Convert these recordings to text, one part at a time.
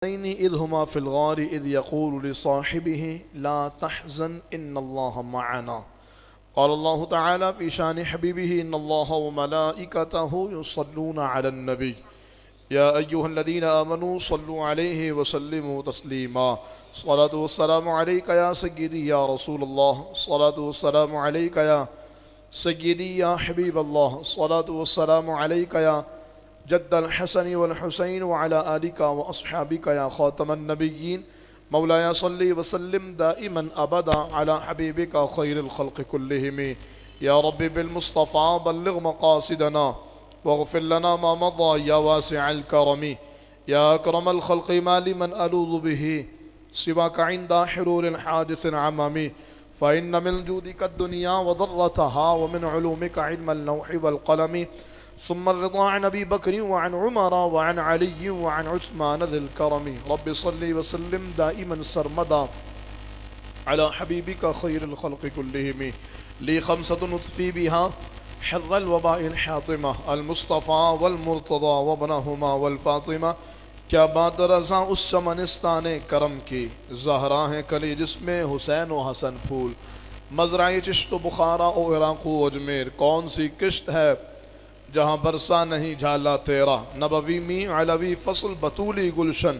إذ هما في الغار إذ يقول لصاحبه لا تحزن إن الله معنا. قال الله تعالى في شان حبيبه إن الله وملائكته يصلون على النبي يا أيها الذين آمنوا صلوا عليه وسلموا تسليما. الصلاة والسلام عليك يا سيدي يا رسول الله، الصلاة والسلام عليك يا سيدي يا حبيب الله، الصلاة والسلام عليك يا جد الحسن والحسين وعلى آلك وأصحابك يا خاتم النبيين. مولاي صل وسلم دائما أبدا على حبيبك خير الخلق كلهم. يا رب بالمصطفى بلغ مقاصدنا واغفر لنا ما مضى يا واسع الكرم. يا أكرم الخلق ما لمن ألوذ به سواك عند حرور حادث عمامي. فإن من جودك الدنيا وضرتها ومن علومك علم اللوح والقلم. ثم الرضا عن أبي بكر وعن عمر وعن علي وعن عثمان ذي الكرم. رب صل وسلم دائما سرمدا على حبيبك خير الخلق كلهم. لي خمسة نطفي بها حر الوباء الحاطمة المصطفى والمرتضى وابنهما والفاطمة. کیا بات رضا اس چمنستان کرم کی، زہرا ہیں کلی جس میں حسین و حسن پھول. مزرعی چشت و بخارا و عراق و اجمیر، کون سی کشت ہے جہاں برسا نہیں جھالا تیرا. نبوی می علوی فصل بطولی گلشن،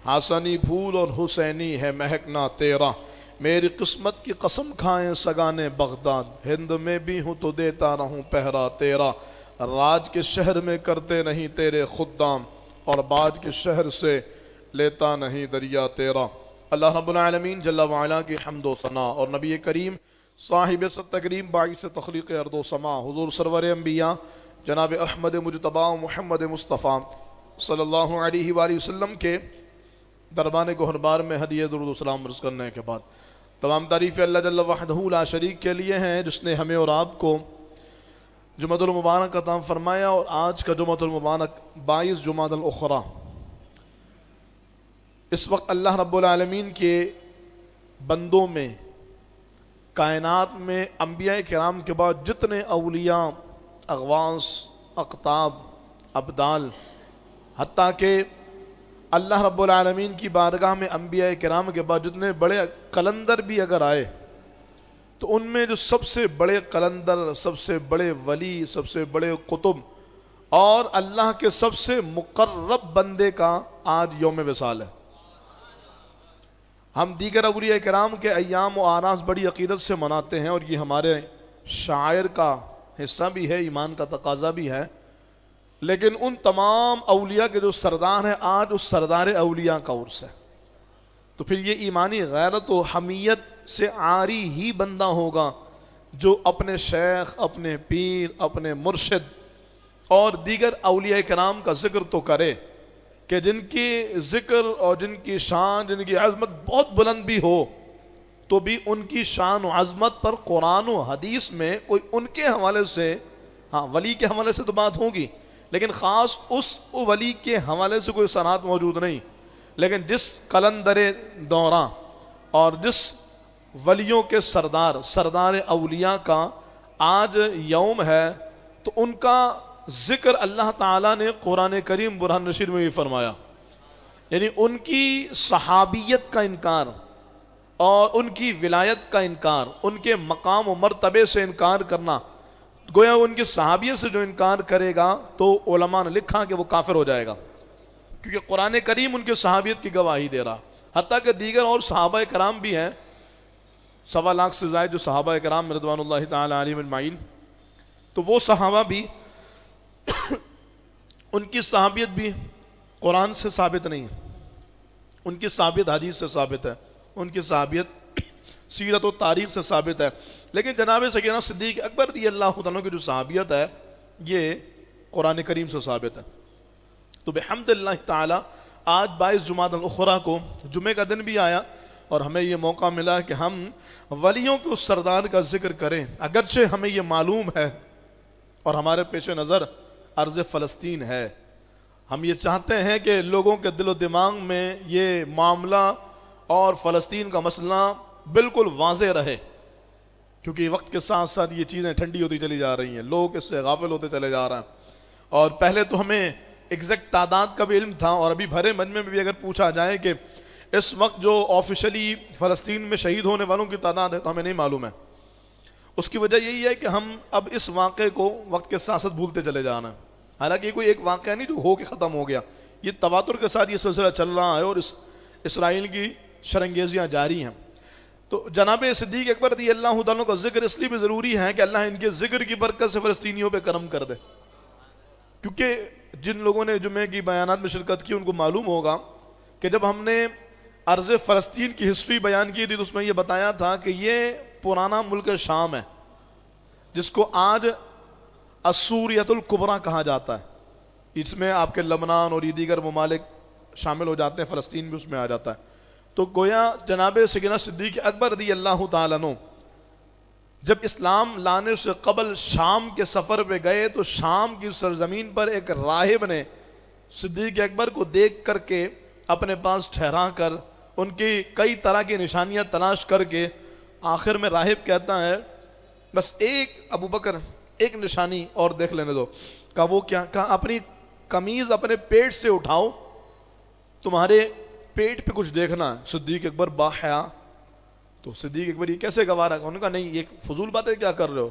حسنی پھول اور حسینی ہے مہکنا تیرا. میری قسمت کی قسم کھائیں سگانے بغداد، ہند میں بھی ہوں تو دیتا رہوں پہرا تیرا. راج کے شہر میں کرتے نہیں تیرے خدام، اور باج کے شہر سے لیتا نہیں دریا تیرا. اللہ رب العالمین جل وعلا کی حمد و ثنا اور نبی کریم صاحب ست تکریم باعث تخلیق ارض و سما حضور سرور انبیاء جناب احمد مجتبی محمد مصطفیٰ صلی اللہ علیہ وآلہ وسلم کے دربان گہربار میں ہدیہ درود و سلام عرض کرنے کے بعد، تمام تعریف اللہ جل وحدہ لا شریک کے لیے ہیں جس نے ہمیں اور آپ کو جمعۃ المبارک عطا فرمایا. اور آج کا جمعۃ المبارک 22 جمادی الاخری، اس وقت اللہ رب العالمین کے بندوں میں، کائنات میں انبیاء کرام کے بعد جتنے اولیاء، اغواص، اقطاب، ابدال، حتیٰ کہ اللہ رب العالمین کی بارگاہ میں انبیاء کرام کے بعد جتنے بڑے قلندر بھی اگر آئے تو ان میں جو سب سے بڑے قلندر، سب سے بڑے ولی، سب سے بڑے قطب اور اللہ کے سب سے مقرب بندے کا آج یوم وصال ہے. ہم دیگر اولیاء کرام کے ایام و آراز بڑی عقیدت سے مناتے ہیں اور یہ ہمارے شاعر کا حصہ بھی ہے، ایمان کا تقاضا بھی ہے. لیکن ان تمام اولیاء کے جو سردار ہیں، آج اس سردار اولیاء کا عرس ہے. تو پھر یہ ایمانی غیرت و حمیت سے عاری ہی بندہ ہوگا جو اپنے شیخ، اپنے پیر، اپنے مرشد اور دیگر اولیاء کرام کا ذکر تو کرے کہ جن کی ذکر اور جن کی شان، جن کی عظمت بہت بلند بھی ہو تو بھی ان کی شان و عظمت پر قرآن و حدیث میں کوئی ان کے حوالے سے، ہاں ولی کے حوالے سے تو بات ہوگی لیکن خاص اس ولی کے حوالے سے کوئی سند موجود نہیں. لیکن جس قلندر دوراں اور جس ولیوں کے سردار اولیاء کا آج یوم ہے تو ان کا ذکر اللہ تعالیٰ نے قرآن کریم برہان رشید میں بھی فرمایا. یعنی ان کی صحابیت کا انکار اور ان کی ولایت کا انکار، ان کے مقام و مرتبے سے انکار کرنا، گویا ان کی صحابیت سے جو انکار کرے گا تو علماء نے لکھا کہ وہ کافر ہو جائے گا، کیونکہ قرآن کریم ان کی صحابیت کی گواہی دے رہا. حتیٰ کہ دیگر اور صحابہ کرام بھی ہیں، 1.25 لاکھ سے زائد جو صحابہ کرام رضوان اللہ تعالی علیہم اجمعین، تو وہ صحابہ بھی ان کی صحابیت بھی قرآن سے ثابت نہیں ہے، ان کی صحابیت حدیث سے ثابت ہے، ان کی صحابیت سیرت و تاریخ سے ثابت ہے. لیکن جناب سیدنا صدیق اکبر رضی اللہ عنہ کی جو صحابیت ہے یہ قرآن کریم سے ثابت ہے. تو بحمد اللہ تعالی آج 22 جمادی الاخری کو جمعہ کا دن بھی آیا اور ہمیں یہ موقع ملا کہ ہم ولیوں کے اس سردار کا ذکر کریں. اگرچہ ہمیں یہ معلوم ہے اور ہمارے پیش نظر ارض فلسطین ہے، ہم یہ چاہتے ہیں کہ لوگوں کے دل و دماغ میں یہ معاملہ اور فلسطین کا مسئلہ بالکل واضح رہے، کیونکہ وقت کے ساتھ ساتھ یہ چیزیں ٹھنڈی ہوتی چلی جا رہی ہیں، لوگ اس سے غافل ہوتے چلے جا رہے ہیں. اور پہلے تو ہمیں ایگزیکٹ تعداد کا بھی علم تھا، اور ابھی بھرے مجمع میں بھی اگر پوچھا جائے کہ اس وقت جو آفیشلی فلسطین میں شہید ہونے والوں کی تعداد ہے تو ہمیں نہیں معلوم ہے۔ اس کی وجہ یہی ہے کہ ہم اب اس واقعے کو وقت کے ساتھ ساتھ بھولتے چلے جانا ہے۔ حالانکہ یہ کوئی ایک واقعہ نہیں جو ہو کے ختم ہو گیا، یہ تواتر کے ساتھ یہ سلسلہ چل رہا ہے اور اسرائیل کی شرنگیزیاں جاری ہیں۔ تو جناب صدیق اکبر رضی اللہ تعالیٰ کا ذکر اس لیے بھی ضروری ہے کہ اللہ ان کے ذکر کی برکت سے فلسطینیوں پہ کرم کر دے، کیونکہ جن لوگوں نے جمعے کی بیانات میں شرکت کی ان کو معلوم ہوگا کہ جب ہم نے ارض فلسطین کی ہسٹری بیان کی تھی تو اس میں یہ بتایا تھا کہ یہ پرانا ملک شام ہے، جس کو آج السوریۃ الکبریٰ کہا جاتا ہے۔ اس میں آپ کے لبنان اور یہ دیگر ممالک شامل ہو جاتے ہیں، فلسطین بھی اس میں آ جاتا ہے۔ تو گویا جناب سیدنا صدیق اکبر رضی اللہ تعالیٰ عنہ جب اسلام لانے سے قبل شام کے سفر پہ گئے تو شام کی سرزمین پر ایک راہب نے صدیق اکبر کو دیکھ کر کے اپنے پاس ٹھہرا کر ان کی کئی طرح کی نشانیاں تلاش کر کے آخر میں راہب کہتا ہے بس ایک ابو بکر ایک نشانی اور دیکھ لینے دو۔ کہا وہ کیا؟ کہا اپنی قمیض اپنے پیٹ سے اٹھاؤ، تمہارے پیٹ پہ کچھ دیکھنا ہے۔ صدیق اکبر باحیا، تو صدیق اکبر یہ کیسے گوارا؟ انہوں نے کہا نہیں، یہ فضول باتیں کیا کر رہے ہو،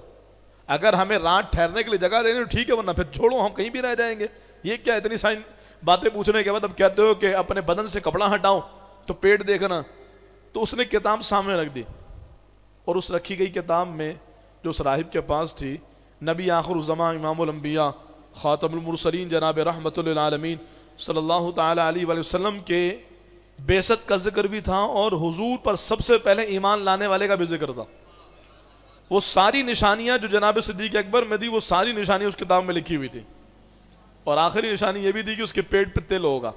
اگر ہمیں رات ٹھہرنے کے لیے جگہ دیں تو ٹھیک ہے، ورنہ پھر چھوڑو، ہم کہیں بھی رہ جائیں گے۔ یہ کیا اتنی ساری باتیں پوچھنے کے بعد اب کہتے ہو کہ اپنے بدن سے کپڑا ہٹاؤ تو پیٹ دیکھنا؟ تو اس نے کتاب سامنے رکھ دی، اور اس رکھی گئی کتاب میں جو اس راہب کے پاس تھی، نبی آخر الزمان امام الانبیاء خاتم المرسلین جناب رحمت للعالمین صلی اللہ تعالی علیہ وآلہ وسلم کے بعثت کا ذکر بھی تھا، اور حضور پر سب سے پہلے ایمان لانے والے کا بھی ذکر تھا۔ وہ ساری نشانیاں جو جناب صدیق اکبر میں تھی وہ ساری نشانیاں اس کتاب میں لکھی ہوئی تھی، اور آخری نشانی یہ بھی تھی کہ اس کے پیٹ پہ تل ہوگا۔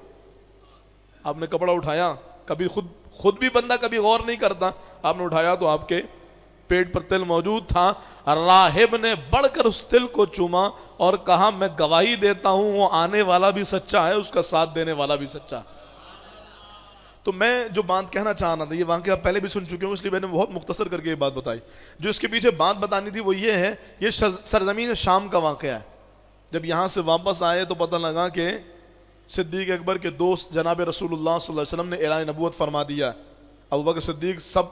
آپ نے کپڑا اٹھایا، کبھی خود بھی بندہ کبھی غور نہیں کرتا، آپ نے اٹھایا تو آپ کے پیٹ پر تل موجود تھا۔ راہب نے بڑھ کر اس تل کو چوما اور کہا میں گواہی دیتا ہوں وہ آنے والا بھی سچا ہے، اس کا ساتھ دینے والا بھی سچا ہے۔ تو میں جو بات کہنا چاہنا تھا، یہ واقعہ پہلے بھی سن چکے ہوں، اس لیے میں نے بہت مختصر کر کے یہ بات بتائی۔ جو اس کے پیچھے بات بتانی تھی وہ یہ ہے، یہ سرزمین شام کا واقعہ ہے۔ جب یہاں سے واپس آئے تو پتہ لگا کہ صدیق اکبر کے دوست جناب رسول اللہ صلی اللہ علیہ وسلم نے اعلان نبوت فرما دیا۔ ابو بکر صدیق سب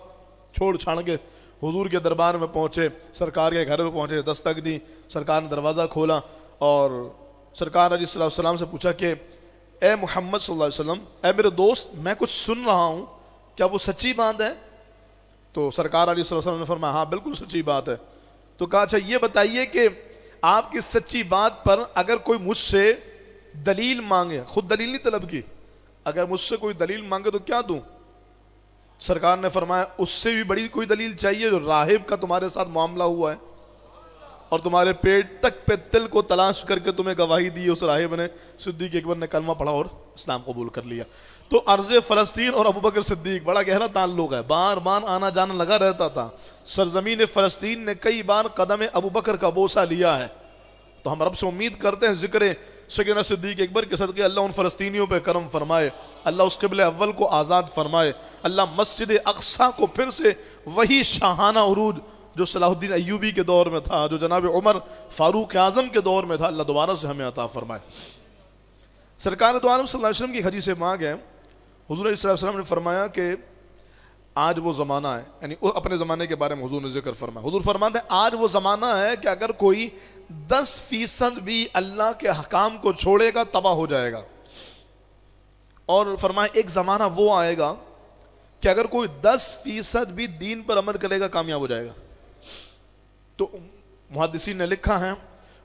چھوڑ چھاڑ کے حضور کے دربار میں پہنچے، سرکار کے گھر میں پہنچے، دستک دی، سرکار نے دروازہ کھولا اور سرکار علیہ السلام سے پوچھا کہ اے محمد صلی اللہ علیہ وسلم، اے میرے دوست، میں کچھ سن رہا ہوں، کیا وہ سچی بات ہے؟ تو سرکار علیہ السلام نے فرمایا ہاں بالکل سچی بات ہے۔ تو کہا اچھا یہ بتائیے کہ آپ کی سچی بات پر اگر کوئی مجھ سے دلیل مانگے، خود دلیل نہیں طلب کی، اگر مجھ سے کوئی دلیل مانگے تو کیا دوں؟ سرکار نے فرمایا اس سے بھی بڑی کوئی دلیل چاہیے جو راہب کا تمہارے ساتھ معاملہ ہوا ہے اور تمہارے پیٹ تک پہ تل کو تلاش کر کے تمہیں گواہی دی اس راہب نے۔ صدیق اکبر نے کلمہ پڑھا اور اسلام قبول کر لیا۔ تو ارض فلسطین اور ابو بکر صدیق بڑا گہرا تعلق ہے، بار بار آنا جانا لگا رہتا تھا۔ سرزمین فلسطین نے کئی بار قدم ابو بکر کا بوسہ لیا ہے، تو ہم رب سے امید کرتے ہیں ذکر سیدنا صدیق اکبر کے صدقے اللہ ان فلسطینیوں پہ کرم فرمائے، اللہ اس قبلہ اول کو آزاد فرمائے، اللہ مسجد اقصیٰ کو پھر سے وہی شاہانہ عروج جو صلاح الدین ایوبی کے دور میں تھا، جو جناب عمر فاروق اعظم کے دور میں تھا، اللہ دوبارہ سے ہمیں عطا فرمائے۔ سرکار دو عالم صلی اللہ علیہ وسلم کی حدیث پاک ہے، حضور علیہ السلام نے فرمایا کہ آج وہ زمانہ ہے، یعنی اپنے زمانے کے بارے میں حضور نے ذکر فرمایا، حضور فرماتے ہیں آج وہ زمانہ ہے کہ اگر کوئی 10% بھی اللہ کے حکام کو چھوڑے گا تباہ ہو جائے گا، اور فرمایا ایک زمانہ وہ آئے گا کہ اگر کوئی 10% بھی دین پر عمل کرے گا کامیاب ہو جائے گا۔ تو محدثین نے لکھا ہے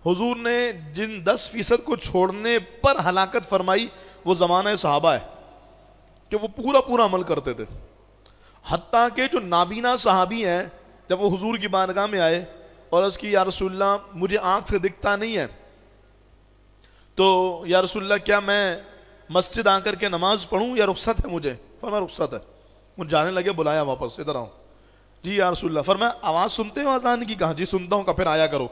حضور نے جن 10% کو چھوڑنے پر ہلاکت فرمائی وہ زمانہ صحابہ ہے کہ وہ پورا عمل کرتے تھے، حتیٰ کہ جو نابینا صحابی ہیں جب وہ حضور کی بارگاہ میں آئے اور عرض کی یا رسول اللہ مجھے آنکھ سے دکھتا نہیں ہے، تو یا رسول اللہ کیا میں مسجد آ کر کے نماز پڑھوں یا رخصت ہے مجھے؟ فرمایا رخصت ہے۔ وہ جانے لگے، بلایا واپس، ادھر آؤ جی یا رسول اللہ۔ فرمایا آواز سنتے ہو اذان کی؟ کہا جی سنتا ہوں۔ کہا پھر آیا کرو۔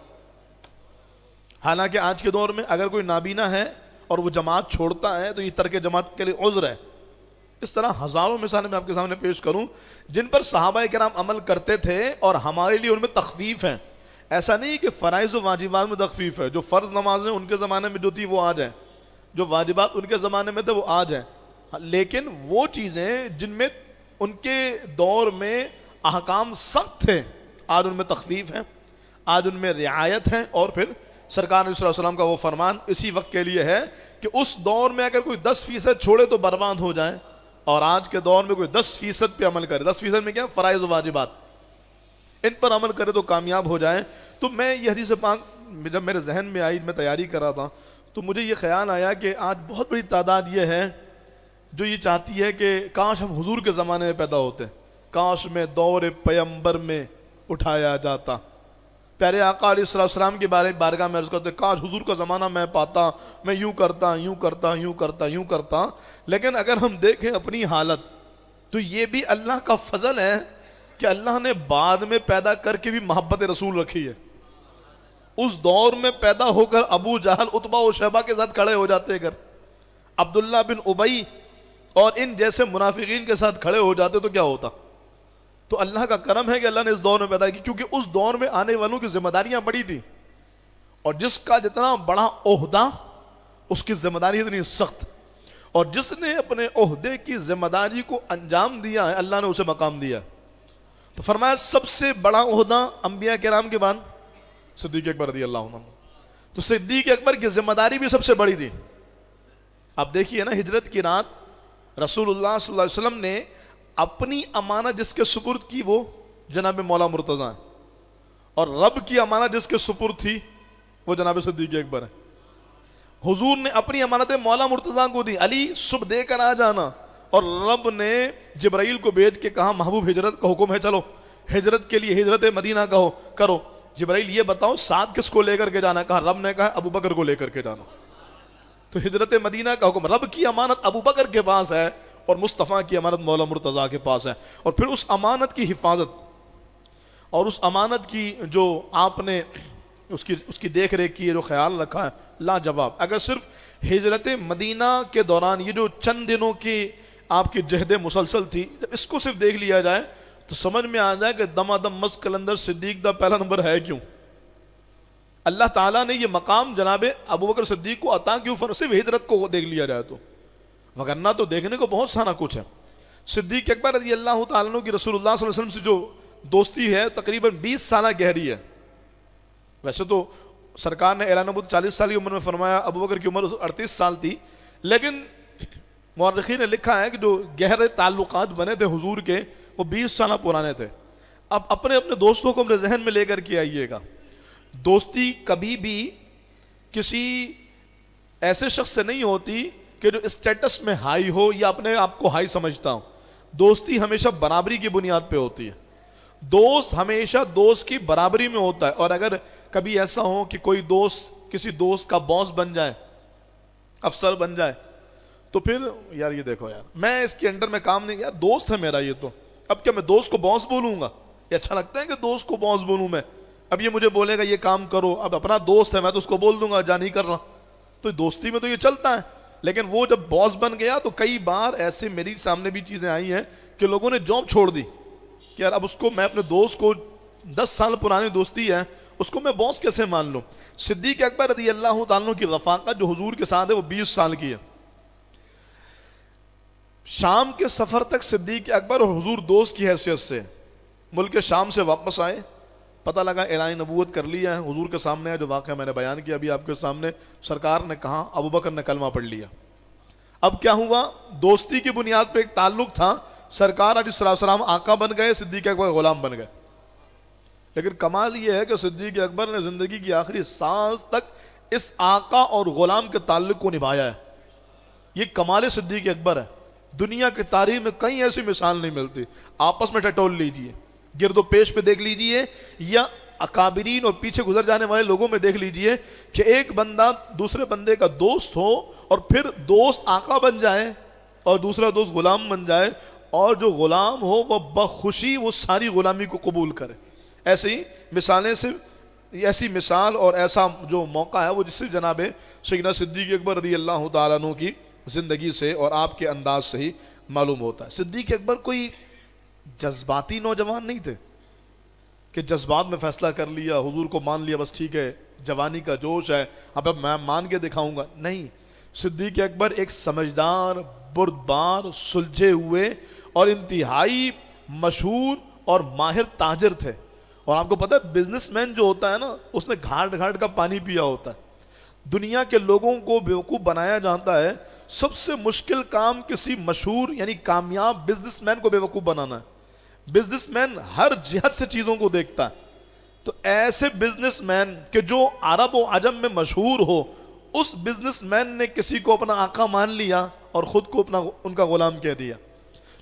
حالانکہ آج کے دور میں اگر کوئی نابینا ہے اور وہ جماعت چھوڑتا ہے تو یہ ترک جماعت کے لیے عذر ہے۔ اس طرح ہزاروں مثالیں میں آپ کے سامنے پیش کروں جن پر صحابہ کرام عمل کرتے تھے اور ہمارے لیے ان میں تخفیف ہے۔ ایسا نہیں کہ فرائض و واجبات میں تخفیف ہے، جو فرض نمازیں ان کے زمانے میں جو تھی وہ آج ہے، جو واجبات ان کے زمانے میں تھے وہ آج ہیں، لیکن وہ چیزیں جن میں ان کے دور میں احکام سخت تھے آج ان میں تخفیف ہے، آج ان میں رعایت ہے، اور پھر سرکار صلی اللہ علیہ وسلم کا وہ فرمان اسی وقت کے لیے ہے کہ اس دور میں اگر کوئی 10% چھوڑے تو برباد ہو جائے، اور آج کے دور میں کوئی 10% پہ عمل کرے، 10% میں کیا؟ فرائض و واجبات، ان پر عمل کرے تو کامیاب ہو جائے۔ تو میں یہ حدیث پاک جب میرے ذہن میں آئی، میں تیاری کر رہا تھا، تو مجھے یہ خیال آیا کہ آج بہت بڑی تعداد یہ ہے جو یہ چاہتی ہے کہ کاش ہم حضور کے زمانے میں پیدا ہوتے، کاش میں دور پیغمبر میں اٹھایا جاتا، پیارے آقا علیہ السلام کے بارگاہ میں عرض کرتے کاش حضور کا زمانہ میں پاتا، میں یوں کرتا یوں کرتا یوں کرتا یوں کرتا۔ لیکن اگر ہم دیکھیں اپنی حالت تو یہ بھی اللہ کا فضل ہے کہ اللہ نے بعد میں پیدا کر کے بھی محبت رسول رکھی ہے۔ اس دور میں پیدا ہو کر ابو جہل عتبہ و شیبہ کے ساتھ کھڑے ہو جاتے، اگر عبداللہ بن ابی اور ان جیسے منافقین کے ساتھ کھڑے ہو جاتے تو کیا ہوتا؟ تو اللہ کا کرم ہے کہ اللہ نے اس دور میں پیدا کی، کیونکہ اس دور میں آنے والوں کی ذمہ داریاں بڑی تھی، اور جس کا جتنا بڑا عہدہ اس کی ذمہ داری اتنی سخت، اور جس نے اپنے عہدے کی ذمہ داری کو انجام دیا ہے اللہ نے اسے مقام دیا۔ تو فرمایا سب سے بڑا عہدہ انبیاء کرام کے بعد صدیق اکبر رضی اللہ عنہ، تو صدیق اکبر کی ذمہ داری بھی سب سے بڑی تھی۔ اب دیکھیے نا، ہجرت کی رات رسول اللہ صلی اللہ علیہ وسلم نے اپنی امانت جس کے سپرد کی وہ جناب مولا مرتضی ہے، اور رب کی امانت جس کے سپرد تھی وہ جناب صدیق اکبر ہے۔ حضور نے اپنی امانت مولا مرتضی کو دی، علی صبح دے کر آ جانا، اور رب نے جبرائیل کو بھیج کے کہا محبوب ہجرت کا حکم ہے، چلو ہجرت کے لیے ہجرت مدینہ کرو۔ جبرائیل یہ بتاؤ ساتھ کس کو لے کر کے جانا؟ کہا رب نے کہا ابو بکر کو لے کر کے جانا۔ تو ہجرت مدینہ کا حکم، رب کی امانت ابو بکر کے پاس ہے اور مصطفیٰ کی امانت مولا مرتضیٰ کے پاس ہے، اور پھر اس امانت کی حفاظت اور اس امانت کی جو آپ نے اس کی دیکھ ریکھ کی ہے، جو خیال رکھا ہے، لاجواب۔ اگر صرف ہجرت مدینہ کے دوران یہ جو چند دنوں کی آپ کی جہد مسلسل تھی، جب اس کو صرف دیکھ لیا جائے تو سمجھ میں آ جائے کہ دم مس کلندر صدیق دا پہلا نمبر ہے کیوں؟ اللہ تعالیٰ نے یہ مقام جناب ابو بکر صدیق کو عطا کیوں؟ صرف ہجرت کو دیکھ لیا جائے تو، وگرنہ تو دیکھنے کو بہت سارا کچھ ہے۔ صدیق اکبر رضی اللہ تعالیٰ عنہ کی رسول اللہ صلی اللہ علیہ وسلم سے جو دوستی ہے تقریباً 20 سالہ گہری ہے۔ ویسے تو سرکار نے اعلان نبوت 40 سال کی عمر میں فرمایا، ابو بکر کی عمر 38 سال تھی، لیکن مورخین نے لکھا ہے کہ جو گہرے تعلقات بنے تھے حضور کے وہ 20 سالہ پرانے تھے۔ اب اپنے دوستوں کو اپنے ذہن میں لے کر کے آئیے گا، دوستی کبھی بھی کسی ایسے شخص سے نہیں ہوتی کہ جو اسٹیٹس میں ہائی ہو یا اپنے آپ کو ہائی سمجھتا ہوں۔ دوستی ہمیشہ برابری کی بنیاد پہ ہوتی ہے، دوست ہمیشہ دوست کی برابری میں ہوتا ہے، اور اگر کبھی ایسا ہو کہ کوئی دوست کسی دوست کا باس بن جائے، افسر بن جائے، تو پھر یار یہ دیکھو یار میں اس کے انڈر میں کام نہیں کیا، دوست ہے میرا یہ، تو اب کیا میں دوست کو باس بولوں گا؟ یہ اچھا لگتا ہے کہ دوست کو باس بولوں میں؟ اب یہ مجھے بولے گا یہ کام کرو، اب اپنا دوست ہے میں تو اس کو بول دوں گا جا نہیں کر رہا، تو دوستی میں تو یہ چلتا ہے۔ لیکن وہ جب باس بن گیا تو کئی بار ایسے میری سامنے بھی چیزیں آئی ہیں کہ لوگوں نے جاب چھوڑ دی کہ یار اب اس کو میں اپنے دوست کو 10 سال پرانی دوستی ہے اس کو میں باس کیسے مان لوں؟ صدیق اکبر رضی اللہ تعالیٰ عنہ کی رفاقت جو حضور کے ساتھ ہے وہ 20 سال کی ہے۔ شام کے سفر تک صدیق اکبر اور حضور دوست کی حیثیت سے ملک شام سے واپس آئے، پتہ لگا اعلان نبوت کر لیا ہے، حضور کے سامنے ہے جو واقعہ میں نے بیان کیا ابھی آپ کے سامنے، سرکار نے کہا ابو بکر نے کلمہ پڑھ لیا۔ اب کیا ہوا؟ دوستی کی بنیاد پہ ایک تعلق تھا، سرکار علیہ السلام آقا بن گئے، صدیق اکبر غلام بن گئے۔ لیکن کمال یہ ہے کہ صدیق اکبر نے زندگی کی آخری سانس تک اس آقا اور غلام کے تعلق کو نبھایا ہے، یہ کمال صدیق اکبر ہے۔ دنیا کی تاریخ میں کہیں ایسی مثال نہیں ملتی، آپس میں ٹٹول لیجئے، گرد و پیش پہ دیکھ لیجئے، یا اکابرین اور پیچھے گزر جانے والے لوگوں میں دیکھ لیجئے کہ ایک بندہ دوسرے بندے کا دوست ہو اور پھر دوست آقا بن جائے اور دوسرا دوست غلام بن جائے، اور جو غلام ہو وہ بخوشی وہ ساری غلامی کو قبول کرے۔ ایسے ہی مثالیں سے ایسی مثال اور ایسا جو موقع ہے وہ جس سے جناب سیدنا صدیق اکبر رضی اللہ تعالیٰ عنہ کی زندگی سے اور آپ کے انداز سے ہی معلوم ہوتا ہے۔ صدیق اکبر کوئی جذباتی نوجوان نہیں تھے کہ جذبات میں فیصلہ کر لیا، حضور کو مان لیا، بس ٹھیک ہے جوانی کا جوش ہے اب میں مان کے دکھاؤں گا، نہیں۔ صدیق اکبر ایک سمجھدار، بردبار، سلجھے ہوئے اور انتہائی مشہور اور ماہر تاجر تھے. اور آپ کو پتہ ہے بزنس مین جو ہوتا ہے نا، اس نے گھاٹ گھاٹ کا پانی پیا ہوتا ہے. دنیا کے لوگوں کو بیوقوف بنایا جاتا ہے. سب سے مشکل کام کسی مشہور یعنی کامیاب بزنس مین کو بیوقوف بنانا ہے. بزنس مین ہر جہت سے چیزوں کو دیکھتا ہے. تو ایسے بزنس مین کہ جو عرب و عجم میں مشہور ہو، اس بزنس مین نے کسی کو اپنا آقا مان لیا اور خود کو ان کا غلام کہہ دیا.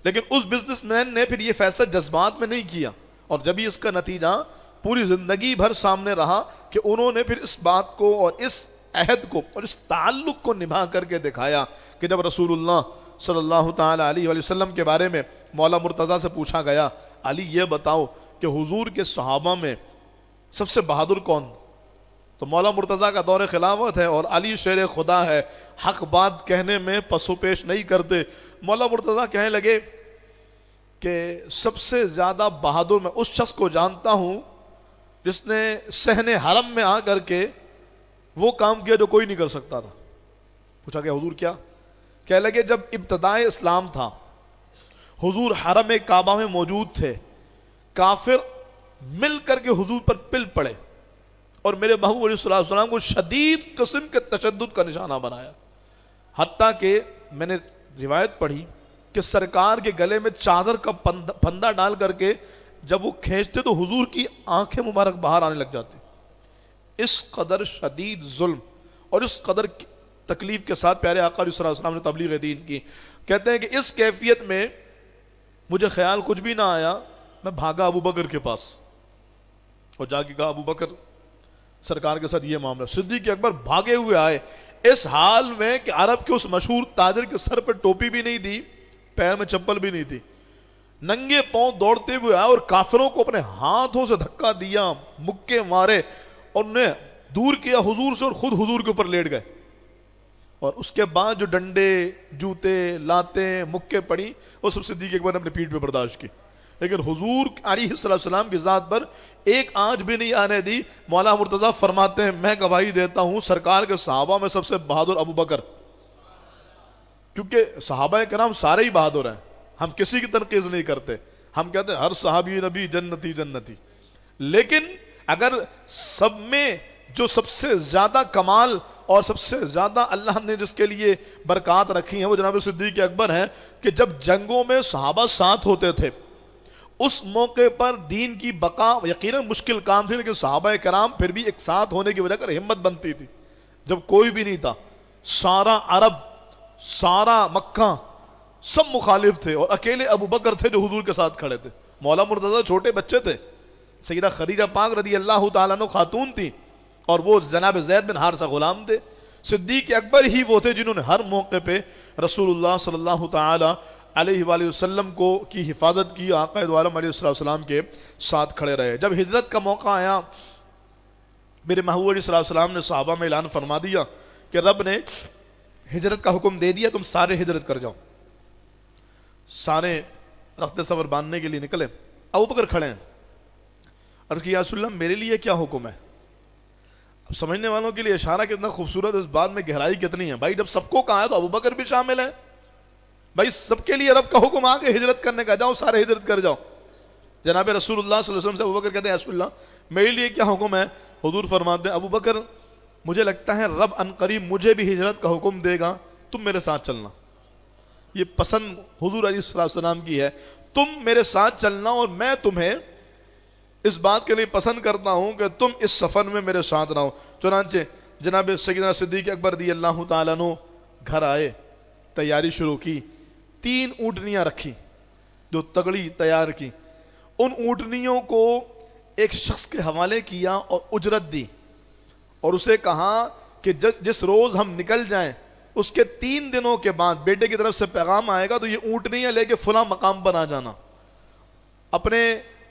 لیکن اس بزنس مین نے پھر یہ فیصلہ جذبات میں نہیں کیا، اور جب ہی اس کا نتیجہ پوری زندگی بھر سامنے رہا کہ انہوں نے پھر اس بات کو اور اس عہد کو اور اس تعلق کو نبھا کر کے دکھایا کہ جب رسول اللہ صلی اللہ تعالی علیہ وآلہ وسلم کے بارے میں مولا مرتضیٰ سے پوچھا گیا، علی یہ بتاؤ کہ حضور کے صحابہ میں سب سے بہادر کون؟ تو مولا مرتضیٰ کا دور خلافت ہے اور علی شیر خدا ہے، حق بات کہنے میں پسو پیش نہیں کرتے. مولا مرتضیٰ کہنے لگے کہ سب سے زیادہ بہادر میں اس شخص کو جانتا ہوں جس نے صحن حرم میں آ کر کے وہ کام کیا جو کوئی نہیں کر سکتا تھا. پوچھا کہ حضور کیا؟ کہنے لگے جب ابتدائے اسلام تھا، حضور حرم کعبہ میں موجود تھے، کافر مل کر کے حضور پر پل پڑے اور میرے محبوب علیہ الصلوۃ والسلام کو شدید قسم کے تشدد کا نشانہ بنایا. حتیٰ کہ میں نے روایت پڑھی کہ سرکار کے گلے میں چادر کا پھندا ڈال کر کے جب وہ کھینچتے تو حضور کی آنکھیں مبارک باہر آنے لگ جاتی. اس قدر شدید ظلم اور اس قدر تکلیف کے ساتھ پیارے آقا علیہ السلام نے تبلیغ دین کی. کہتے ہیں کہ اس کیفیت میں مجھے خیال کچھ بھی نہ آیا، میں بھاگا ابو بکر کے پاس اور جا کے کہا ابو بکر سرکار کے ساتھ یہ معاملہ. صدیق اکبر بھاگے ہوئے آئے اس حال میں کہ عرب کے اس مشہور تاجر کے سر پہ ٹوپی بھی نہیں دی، پیر میں چپل بھی نہیں تھی، ننگے پاؤں دوڑتے ہوئے آئے اور کافروں کو اپنے ہاتھوں سے دھکا دیا، مکے مارے اور انہیں دور کیا حضور سے اور خود حضور کے اوپر لیٹ گئے. اور اس کے بعد جو ڈنڈے، جوتے، لاتیں، مکے پڑی وہ سب صدیق اکبر نے اپنے پیٹھ پہ برداشت کی. لیکن حضور علیہ السلام کی ذات پر ایک آنچ بھی نہیں آنے دی. مولا مرتضیٰ فرماتے ہیں میں گواہی دیتا ہوں سرکار کے صحابہ میں سب سے بہادر ابو بکر. کیونکہ صحابہ کرام سارے ہی بہادر ہیں، ہم کسی کی تنقید نہیں کرتے، ہم کہتے ہیں ہر صحابی نبی جنتی جنتی. لیکن اگر سب میں جو سب سے زیادہ کمال اور سب سے زیادہ اللہ نے جس کے لیے برکات رکھی ہیں وہ جناب صدیق اکبر ہیں کہ جب جنگوں میں صحابہ ساتھ ہوتے تھے اس موقع پر دین کی بقا یقیناً مشکل کام تھی، لیکن صحابہ کرام پھر بھی ایک ساتھ ہونے کی وجہ کر ہمت بنتی تھی. جب کوئی بھی نہیں تھا، سارا عرب، سارا مکہ سب مخالف تھے اور اکیلے ابو بکر تھے جو حضور کے ساتھ کھڑے تھے. مولا مرتضیٰ چھوٹے بچے تھے، سیدہ خدیجہ پاک رضی اللہ تعالیٰ عنہ خاتون تھی اور وہ جناب زید بن حارثہ غلام تھے. صدیق اکبر ہی وہ تھے جنہوں نے ہر موقع پہ رسول اللہ صلی اللہ تعالی علیہ وآلہ وسلم کو کی حفاظت کی، آقا دو عالم علیہ السلام کے ساتھ کھڑے رہے. جب ہجرت کا موقع آیا میرے محبوب علیہ السلام نے صحابہ میں اعلان فرما دیا کہ رب نے ہجرت کا حکم دے دیا، تم سارے ہجرت کر جاؤ. سارے رخت صبر باندھنے کے لیے نکلے. ابو بکر کھڑے ہیں. عرض کی یا رسول اللہ میرے لیے کیا حکم ہے؟ اب سمجھنے والوں کے لیے اشارہ کتنا خوبصورت، اس بات میں گہرائی کتنی ہے. بھائی جب سب کو کہا ہے تو ابو بکر بھی شامل ہے. بھائی سب کے لیے رب کا حکم آ کے ہجرت کرنے کا، جاؤ سارے ہجرت کر جاؤ. جناب رسول اللہ صلی اللہ علیہ وسلم سے ابو بکر کہتے ہیں یا رسول اللہ میرے لیے کیا حکم ہے؟ حضور فرماتے ہیں ابو بکر مجھے لگتا ہے رب ان قریب مجھے بھی ہجرت کا حکم دے گا، تم میرے ساتھ چلنا. یہ پسند حضور علیہ السلام کی ہے، تم میرے ساتھ چلنا اور میں تمہیں اس بات کے لیے پسند کرتا ہوں کہ تم اس سفر میں میرے ساتھ رہو. چنانچہ جناب سیدنا صدیق اکبر رضی اللہ تعالیٰ عنہ گھر آئے، تیاری شروع کی. 3 اونٹنیاں رکھی جو تگڑی تیار کی. ان اونٹنیوں کو ایک شخص کے حوالے کیا اور اجرت دی اور اسے کہا کہ جس روز ہم نکل جائیں اس کے 3 دنوں کے بعد بیٹے کی طرف سے پیغام آئے گا تو یہ اونٹنیاں لے کے فلاں مقام پر آ جانا. اپنے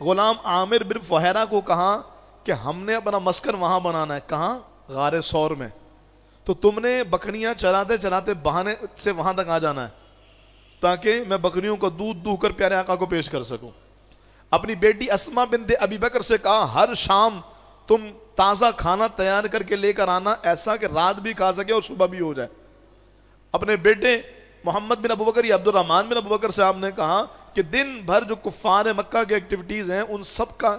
غلام عامر بن فہیرہ کو کہا کہ ہم نے اپنا مسکن وہاں بنانا ہے. کہاں؟ غار ثور میں. تو تم نے بکریاں چراتے چراتے بہانے سے وہاں تک آ جانا ہے تاکہ میں بکریوں کو دودھ دو کر پیارے آقا کو پیش کر سکوں. اپنی بیٹی اسما بنت ابی بکر سے کہا ہر شام تم تازہ کھانا تیار کر کے لے کر آنا، ایسا کہ رات بھی کھا سکے اور صبح بھی ہو جائے. اپنے بیٹے محمد بن ابوبکر یا عبد الرحمن بن ابوبکر سے آپ نے کہا کہ دن بھر جو کفار مکہ کے ایکٹیویٹیز ہیں ان سب کا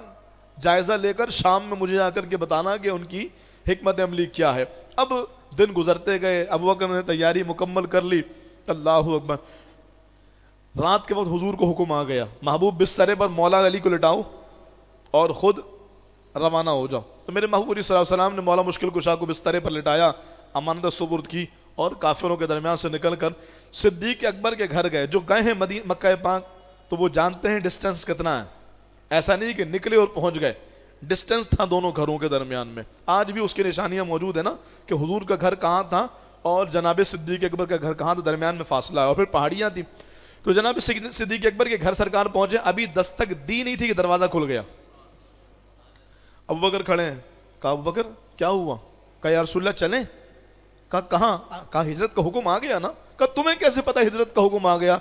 جائزہ لے کر شام میں مجھے آ کر کے بتانا کہ ان کی حکمت عملی کیا ہے۔ اب دن گزرتے گئے، ابوبکر نے تیاری مکمل کر لی، اللہ اکبر، رات کے وقت حضور کو حکم آ گیا، محبوب بسترے پر مولا علی کو لٹاؤ اور خود روانہ ہو جاؤ۔ تو میرے محبوب علیہ الصلوۃ والسلام نے مولا مشکل کشا کو بسترے پر لٹایا، امانت سپرد کی اور کافروں کے درمیان سے نکل کر صدیق اکبر کے گھر گئے۔ جو گئے ہیں مکہ پاک تو وہ جانتے ہیں ڈسٹنس کتنا ہے، ایسا نہیں کہ نکلے اور پہنچ گئے، ڈسٹنس تھا دونوں گھروں کے درمیان میں۔ آج بھی اس کی نشانیاں موجود ہیں نا کہ حضور کا گھر کہاں تھا اور جناب صدیق اکبر کا گھر کہاں تھا، درمیان میں فاصلہ ہے اور پھر پہاڑیاں تھیں۔ تو جناب صدیق اکبر کے گھر سرکار پہنچے، ابھی دستک دی نہیں تھی کہ دروازہ کھل گیا۔ ابوبکر کھڑے ہیں، کہا ابوبکر کیا ہوا؟ کہا یا رسول اللہ چلیں؟ کہا کہاں؟ کہا ہجرت کا حکم آ گیا نا۔ کہا تمہیں کیسے پتا ہجرت کا حکم آ گیا؟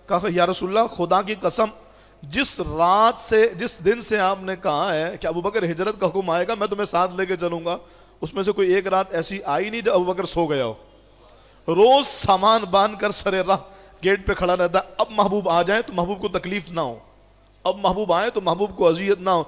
کہا یا رسول اللہ خدا کی قسم جس دن سے آپ نے کہا ہے کہ ابوبکر ہجرت کا حکم آئے گا میں تمہیں ساتھ لے کے چلوں گا، اس میں سے کوئی ایک رات ایسی آئی نہیں جب ابوبکر سو گیا ہو۔ روز سامان باندھ کر سر راہ گیٹ پہ کھڑا رہتا، اب محبوب آ جائیں تو محبوب کو تکلیف نہ ہو، اب محبوب آئے تو محبوب کو اذیت نہ ہو۔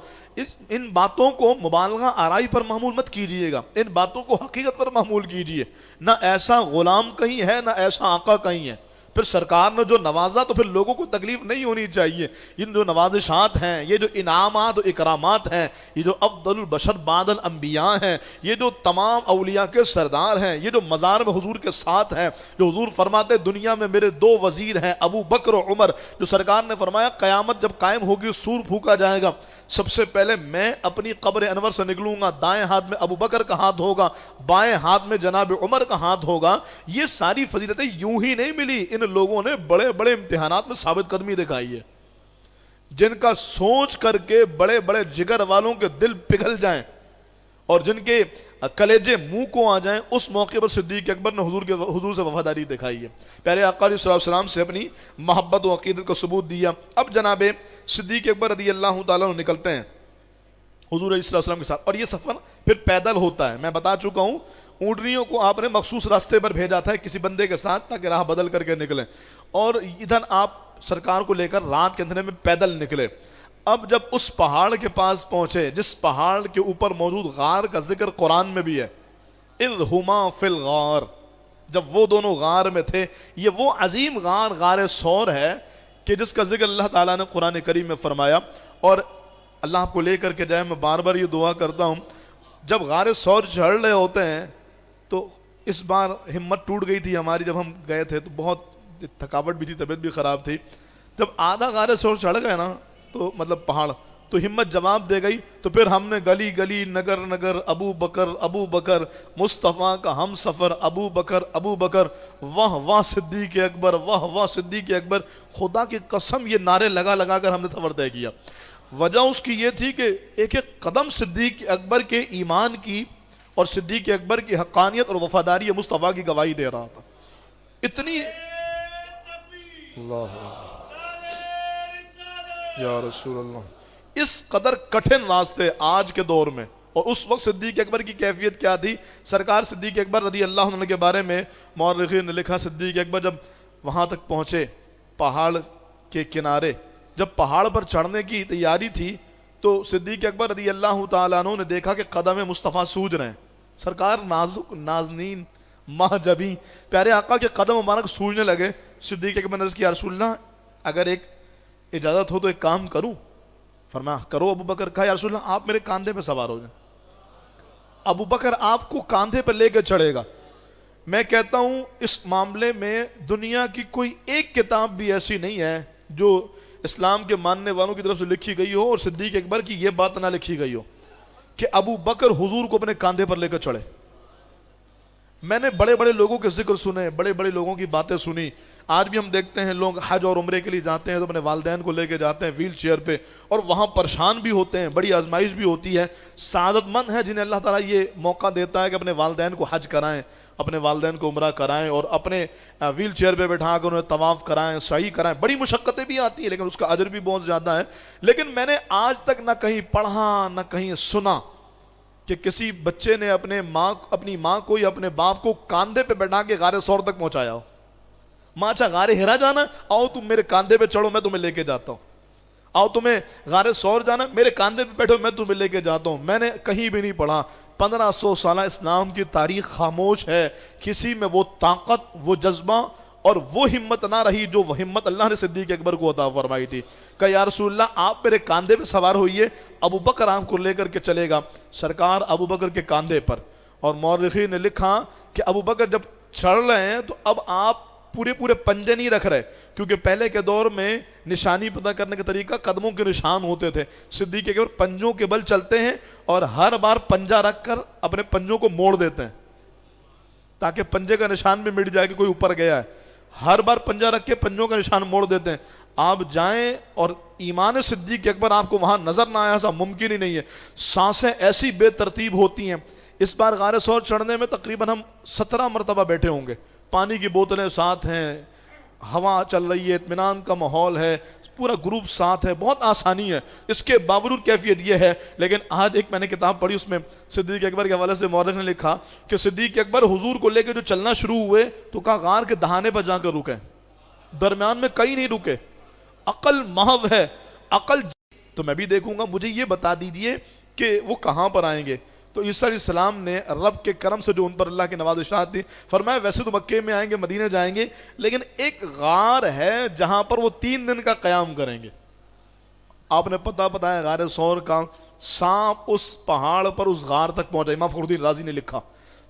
ان باتوں کو مبالغہ آرائی پر معمول مت کیجئے گا، ان باتوں کو حقیقت پر معمول کیجئے۔ نہ ایسا غلام کہیں ہے نہ ایسا آقا کہیں ہے۔ پھر سرکار نے جو نوازا تو پھر لوگوں کو تکلیف نہیں ہونی چاہیے۔ ان جو نوازشات ہیں، یہ جو انعامات و اکرامات ہیں، یہ جو افضل البشر بعد الانبیاء ہیں، یہ جو تمام اولیاء کے سردار ہیں، یہ جو مزار میں حضور کے ساتھ ہیں، جو حضور فرماتے دنیا میں میرے دو وزیر ہیں ابو بکر و عمر، جو سرکار نے فرمایا قیامت جب قائم ہوگی سور پھونکا جائے گا، سب سے پہلے میں اپنی قبر انور سے نکلوں گا، دائیں ہاتھ میں ابو بکر کا ہاتھ ہوگا، بائیں ہاتھ میں جناب عمر کا ہاتھ ہوگا۔ یہ ساری فضیلتیں یوں ہی نہیں ملی، ان لوگوں نے بڑے بڑے امتحانات میں ثابت قدمی دکھائی ہے، جن کا سوچ کر کے بڑے بڑے جگر والوں کے دل پگھل جائیں اور جن کے کلیجے منہ کو آ جائیں، اس موقع پر صدیق اکبر نے حضور سے وفاداری دکھائی ہے، پیارے آقا علیہ السلام سے اپنی محبت و عقیدت کو ثبوت دیا۔ اب جناب صدیق اکبر رضی اللہ تعالیٰ عنہ نکلتے ہیں حضور علیہ السلام کے ساتھ، اور یہ سفر پھر پیدل ہوتا ہے۔ میں بتا چکا ہوں اونٹنیوں کو آپ نے مخصوص راستے پر بھیجا تھا کسی بندے کے ساتھ تاکہ راہ بدل کر کے نکلیں، اور ادھر آپ سرکار کو لے کر رات کے اندھیرے میں پیدل نکلے۔ اب جب اس پہاڑ کے پاس پہنچے جس پہاڑ کے اوپر موجود غار کا ذکر قرآن میں بھی ہے، اذ ہما فی الغار، جب وہ دونوں غار میں تھے، یہ وہ عظیم غار غار ثور ہے کہ جس کا ذکر اللہ تعالیٰ نے قرآن کریم میں فرمایا۔ اور اللہ آپ کو لے کر کے جائے، میں بار بار یہ دعا کرتا ہوں، جب غار ثور چڑھ رہے ہوتے ہیں تو اس بار ہمت ٹوٹ گئی تھی ہماری، جب ہم گئے تھے تو بہت تھکاوٹ بھی تھی، طبیعت بھی خراب تھی۔ جب آدھا غار ثور چڑھ گئے نا تو مطلب پہاڑ، تو ہمت جواب دے گئی، تو پھر ہم نے گلی گلی نگر نگر ابو بکر مصطفیٰ کا ہم سفر ابو بکر واہ واہ صدیق اکبر، واہ واہ صدیق اکبر، خدا کی قسم یہ نعرے لگا لگا کر ہم نے سفر طے کیا۔ وجہ اس کی یہ تھی کہ ایک ایک قدم صدیق اکبر کے ایمان کی اور صدیق اکبر کی حقانیت اور وفاداری مصطفیٰ کی گواہی دے رہا تھا۔ اتنی اللہ یا رسول اللہ، اس قدر کٹھن راستے آج کے دور میں، اور اس وقت صدیق اکبر کی کیفیت کیا تھی؟ سرکار صدیق اکبر رضی اللہ عنہ کے بارے میں مورخین نے لکھا، صدیق اکبر جب وہاں تک پہنچے پہاڑ کے کنارے، جب پہاڑ پر چڑھنے کی تیاری تھی تو صدیق اکبر رضی اللہ تعالیٰ عنہ نے دیکھا کہ قدم مصطفیٰ سوج رہے ہیں۔ سرکار نازک نازنین ماہ جبیں پیارے آقا کے قدم مبارک سوجنے لگے۔ صدیق اکبر نے عرض کیا رسول اللہ اگر ایک اجازت ہو تو ایک کام کروں؟ فرمایا کرو ابو بکر۔ کہا یا رسول اللہ آپ میرے کاندھے پہ سوار ہو جائیں۔ ابو بکر آپ کو کاندھے پہ لے کے چڑھے گا۔ میں کہتا ہوں اس معاملے میں دنیا کی کوئی ایک کتاب بھی ایسی نہیں ہے جو اسلام کے ماننے والوں کی طرف سے لکھی گئی ہو اور صدیق اکبر کی یہ بات نہ لکھی گئی ہو کہ ابو بکر حضور کو اپنے کاندھے پر لے کر چڑھے۔ میں نے بڑے بڑے لوگوں کے ذکر سنے، بڑے بڑے لوگوں کی باتیں سنی۔ آج بھی ہم دیکھتے ہیں لوگ حج اور عمرے کے لیے جاتے ہیں تو اپنے والدین کو لے کے جاتے ہیں ویل چیئر پہ، اور وہاں پریشان بھی ہوتے ہیں، بڑی آزمائش بھی ہوتی ہے۔ سعادت مند ہے جنہیں اللہ تعالیٰ یہ موقع دیتا ہے کہ اپنے والدین کو حج کرائیں، اپنے والدین کو عمرہ کرائیں اور اپنے ویل چیئر پہ بٹھا کر انہیں طواف کرائیں، سعی کرائیں۔ بڑی مشقتیں بھی آتی ہیں لیکن اس کا اجر بھی بہت زیادہ ہے۔ لیکن میں نے آج تک نہ کہیں پڑھا نہ کہیں سنا کہ کسی بچے نے اپنی ماں کو یا اپنے باپ کو کاندھے پہ بیٹھا کے غار ثور تک پہنچایا ہو۔ ماں اچھا غار ہرا جانا، آؤ تم میرے کاندھے پہ چڑھو میں تمہیں لے کے جاتا ہوں، آؤ تمہیں غار سور جانا میرے کاندھے پہ بیٹھو میں تمہیں لے کے جاتا ہوں۔ میں نے کہیں بھی نہیں پڑھا، 1500 سالہ اسلام کی تاریخ خاموش ہے، کسی میں وہ طاقت، وہ جذبہ اور وہ ہمت نہ رہی جو وہ ہمت اللہ نے صدیق اکبر کو عطا فرمائی تھی۔ کہ یا رسول اللہ آپ میرے کاندھے پہ سوار ہوئیے، ابو بکر آپ کو لے کر کے چلے گا۔ سرکار ابو بکر کے کاندھے پر، اور مورخین نے لکھا کہ ابو بکر جب چڑھ رہے ہیں تو اب آپ پورے پنجے نہیں رکھ رہے، کیونکہ پہلے کے دور میں نشانی پتہ کرنے کا طریقہ قدموں کے نشان ہوتے تھے۔ صدیق اکبر پنجوں کے بل چلتے ہیں اور ہر بار پنجہ رکھ کر اپنے پنجوں کو موڑ دیتے ہیں تاکہ پنجے کا نشان بھی مٹ جائے کہ کوئی اوپر گیا ہے۔ ہر بار پنجہ رکھ کے پنجوں کا نشان موڑ دیتے ہیں۔ آپ جائیں اور ایمان صدیق اکبر آپ کو وہاں نظر نہ آیا، ایسا ممکن ہی نہیں ہے۔ سانسیں ایسی بے ترتیب ہوتی ہیں۔ اس بار غار ثور چڑھنے میں تقریباً ہم 17 مرتبہ بیٹھے ہوں گے، پانی کی بوتلیں ساتھ ہیں، ہوا چل رہی ہے، اطمینان کا ماحول ہے، پورا گروپ ساتھ ہے، بہت آسانی ہے۔ اس کے باوجود کیفیت یہ ہے، لیکن آج ایک میں نے کتاب پڑھی، اس میں صدیق اکبر کے حوالے سے مورخ نے لکھا کہ صدیق اکبر حضور کو لے کے جو چلنا شروع ہوئے تو کہا غار کے دہانے پر جا کر رکے، درمیان میں کہیں نہیں رکے۔ عقل محو ہے، عقل تو میں بھی دیکھوں گا، مجھے یہ بتا دیجئے کہ وہ کہاں پر آئیں گے۔ تو عیسیٰ علیہ السلام نے رب کے کرم سے جو ان پر اللہ کی نوازشات دی، فرمایا ویسے تو مکے میں آئیں گے، مدینہ جائیں گے، لیکن ایک غار ہے جہاں پر وہ 3 دن کا قیام کریں گے۔ آپ نے پتہ بتایا غار ثور کا، سانپ اس پہاڑ پر اس غار تک پہنچا، امام فخر الدین رازی نے لکھا،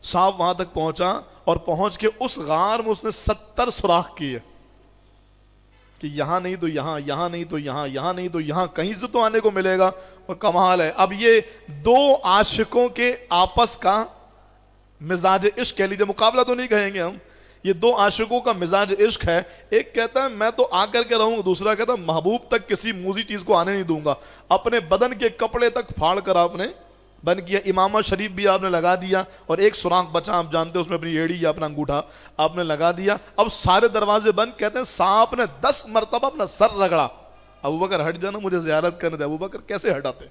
سانپ وہاں تک پہنچا اور پہنچ کے اس غار میں اس نے 70 سوراخ کیے کہ یہاں نہیں تو یہاں، یہاں نہیں تو یہاں، یہاں نہیں تو یہاں، کہیں سے تو آنے کو ملے گا۔ اور کمال ہے، اب یہ 2 عاشقوں کے آپس کا مزاج عشق کہہ لیجیے، مقابلہ تو نہیں کہیں گے ہم، یہ 2 عاشقوں کا مزاج عشق ہے۔ ایک کہتا ہے میں تو آ کر کے رہوں گا، دوسرا کہتا ہے محبوب تک کسی موذی چیز کو آنے نہیں دوں گا۔ اپنے بدن کے کپڑے تک پھاڑ کر آپ نے بند کیا، امامہ شریف بھی آپ نے لگا دیا، اور ایک سوراخ بچا آپ جانتے اس میں اپنی ایڑی یا اپنا انگوٹھا آپ نے لگا دیا۔ اب سارے دروازے بند، کہتے ہیں سانپ نے 10 مرتبہ اپنا سر رگڑا۔ ابو بکر ہٹ جانا، مجھے زیارت کرنے دے۔ ابو بکر کیسے ہٹاتے؟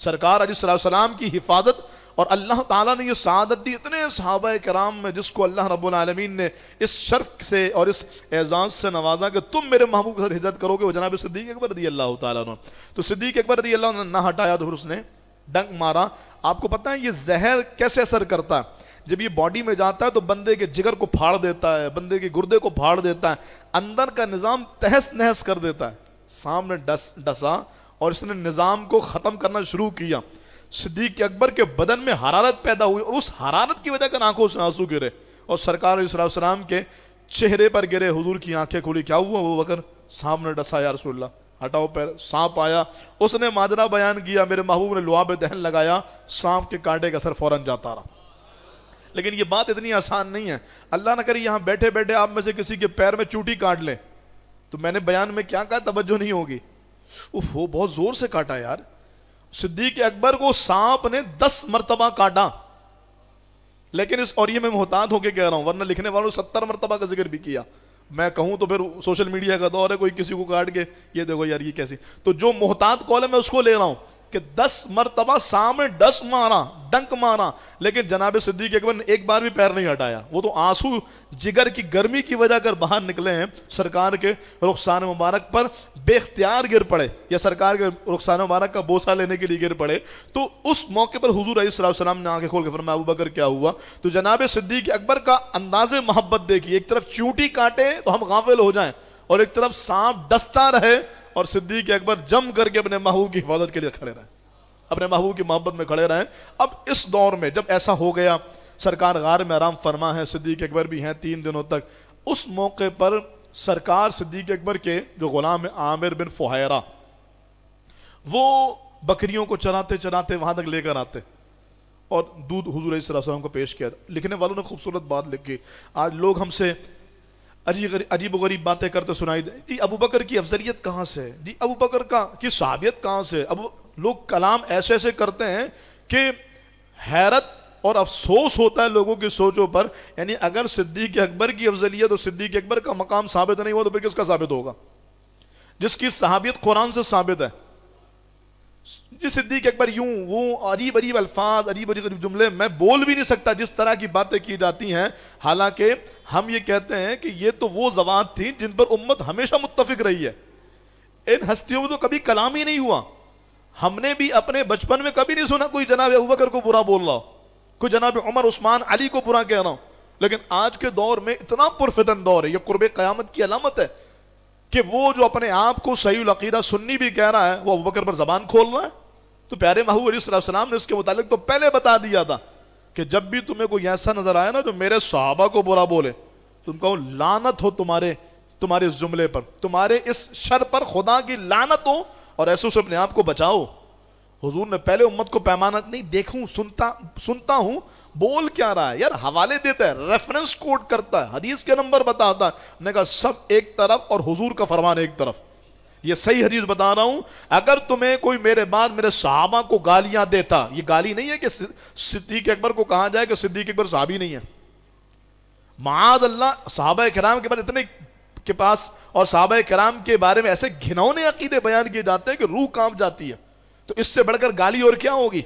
سرکار علیہ السلام کی حفاظت، اور اللہ تعالیٰ نے یہ سعادت دی اتنے صحابہ کرام میں جس کو اللہ رب العالمین نے اس شرف سے اور اس اعزاز سے نوازا کہ تم میرے محبوب کے ساتھ ہجرت کرو گے، وہ جناب صدیق اکبر رضی اللہ تعالیٰ عنہ۔ تو صدیق اکبر رضی اللہ عنہ نہ ہٹایا تو پھر اس نے ڈنک مارا۔ آپ کو پتہ ہے یہ زہر کیسے اثر کرتا ہے؟ جب یہ باڈی میں جاتا ہے تو بندے کے جگر کو پھاڑ دیتا ہے، بندے کے گردے کو پھاڑ دیتا ہے، اندر کا نظام تہس نہس کر دیتا ہے۔ سامنے ڈسا اور اس نے نظام کو ختم کرنا شروع کیا۔ صدیق اکبر کے بدن میں حرارت پیدا ہوئی، اور اس حرارت کی وجہ سے آنکھوں سے آنسو گرے، اور سرکار علیہ السلام کے چہرے پر گرے، حضور کی آنکھیں کھلی۔ کیا ہوا ابو بکر؟ سانپ نے ڈسا یا رسول اللہ۔ ہٹاؤ پیر، سانپ آیا، اس نے ماجرا بیان کیا، میرے محبوب نے لعاب دہن لگایا، سانپ کے کانٹے کا اثر فوراً جاتا رہا۔ لیکن یہ بات اتنی آسان نہیں ہے، اللہ نہ کرے یہاں بیٹھے بیٹھے آپ میں سے کسی کے پیر میں چوٹی کاٹ لیں، تو میں نے بیان میں کیا کہا توجہ نہیں ہوگی، وہ بہت زور سے کاٹا یار۔ صدیق اکبر کو سانپ نے 10 مرتبہ کاٹا، لیکن اور یہ میں محتاط ہو کے کہہ رہا ہوں، ورنہ لکھنے والوں 70 مرتبہ کا ذکر بھی کیا، میں کہوں تو پھر سوشل میڈیا کا دور ہے، کوئی کسی کو کاٹ کے یہ دیکھو یار یہ کیسی، تو جو محتاط قول ہے میں اس کو لے رہا ہوں کہ 10 مرتبہ سامنے ڈنک مارا، لیکن جناب صدیق اکبر نے ایک بار بھی پیر نہیں ہٹایا۔ وہ تو آنسو جگر کی گرمی کی وجہ کر باہر نکلے ہیں، سرکار کے رخسان مبارک پر بے اختیار گر پڑے، یا سرکار کے رخسان مبارک کا بوسہ لینے کے لیے گر پڑے۔ تو اس موقع پر حضور علیہ السلام نے آنکھیں کھول کے فرمایا ابو بکر کیا ہوا؟ تو جناب صدیق اکبر کا انداز محبت دیکھیے، ایک طرف چونٹی کاٹے تو ہم غافل ہو جائیں، اور ایک طرف سانپ ڈستا رہے، اور صدیق اکبر جم کر کے اپنے محبوب کی حفاظت کے لیے کھڑے رہے، اپنے محبوب کی محبت میں کھڑے رہے۔ اب اس دور میں جب ایسا ہو گیا، سرکار غار میں آرام فرما ہے، صدیق اکبر بھی ہیں 3 دنوں تک، اس موقع پر سرکار صدیق اکبر کے جو غلام عامر بن فہیرہ، وہ بکریوں کو چراتے چراتے وہاں تک لے کر آتے اور دودھ حضور علیہ السلام کو پیش کیا۔ لکھنے والوں نے خوبصورت بات لکھی، آج لوگ ہم سے عجیب و غریب باتیں کرتے سنائی دیں، جی ابو بکر کی افضلیت کہاں سے، جی ابو بکر کی صحابیت کہاں سے، لوگ کلام ایسے ایسے کرتے ہیں کہ حیرت اور افسوس ہوتا ہے لوگوں کی سوچوں پر۔ یعنی اگر صدیق اکبر کی افضلیت اور صدیق اکبر کا مقام ثابت نہیں ہوا تو پھر کس کا ثابت ہوگا؟ جس کی صحابیت قرآن سے ثابت ہے، جس صدیق اکبر یوں وہ عجیب عجیب الفاظ، عجیب عجیب جملے میں بول بھی نہیں سکتا جس طرح کی باتیں کی جاتی ہیں، حالانکہ ہم یہ کہتے ہیں کہ یہ تو وہ زبان تھی جن پر امت ہمیشہ متفق رہی ہے. ان ہستیوں میں تو کبھی کلام ہی نہیں ہوا. ہم نے بھی اپنے بچپن میں کبھی نہیں سنا کوئی جناب ابوبکر کو برا بول رہا ہو، کوئی جناب عمر عثمان علی کو برا کہہ رہا ہو. لیکن آج کے دور میں اتنا پرفتن دور ہے، یہ قرب قیامت کی علامت ہے کہ وہ جو اپنے آپ کو صحیح العقیدہ سنی بھی کہہ رہا ہے وہ ابوبکر پر زبان کھول رہا ہے. تو پیارے محبوب علیہ السلام نے اس کے متعلق تو پہلے بتا دیا تھا کہ جب بھی تمہیں کوئی ایسا نظر آئے نا جو میرے صحابہ کو برا بولے، تم کہو لعنت ہو تمہارے اس جملے پر، تمہارے اس شر پر خدا کی لعنت ہو، اور ایسے سے اپنے آپ کو بچاؤ. حضور نے پہلے امت کو پیمانہ نہیں، دیکھوں سنتا ہوں بول کیا رہا ہے. یار حوالے دیتا ہے، ریفرنس کوٹ کرتا ہے، حدیث کے نمبر بتاتا ہے. نے کہا سب ایک طرف اور حضور کا فرمان ایک طرف. یہ صحیح حدیث بتا رہا ہوں. اگر تمہیں کوئی میرے بعد میرے صحابہ کو گالیاں دیتا، یہ گالی نہیں ہے کہ صدیق اکبر کو کہا جائے کہ صدیق اکبر صحابی نہیں ہے. معاذ اللہ، صحابہ کرام کے بعد اتنے کے پاس اور صحابہ کرام کے بارے میں ایسے گھنونے عقیدے بیان کیے جاتے ہیں کہ روح کانپ جاتی ہے. تو اس سے بڑھ کر گالی اور کیا ہوگی؟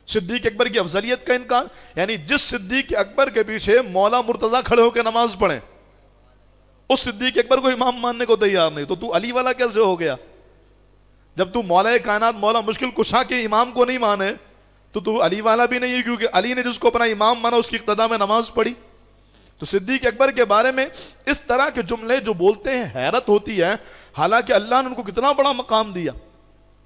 صدیق اکبر کی افضلیت کا انکار. یعنی جس صدیق اکبر کے پیچھے مولا مرتضیٰ کھڑے ہو کے نماز پڑھیں، اس صدیق اکبر کو امام ماننے کو تیار نہیں، تو علی والا کیسے ہو گیا؟ جب تو مولا کائنات مولا مشکل کشا کے امام کو نہیں مانے تو علی والا بھی نہیں ہے، کیونکہ علی نے جس کو اپنا امام مانا اس کی اقتداء میں نماز پڑھی. تو صدیق اکبر کے بارے میں اس طرح کے جملے جو بولتے ہیں حیرت ہوتی ہے، حالانکہ اللہ نے ان کو کتنا بڑا مقام دیا.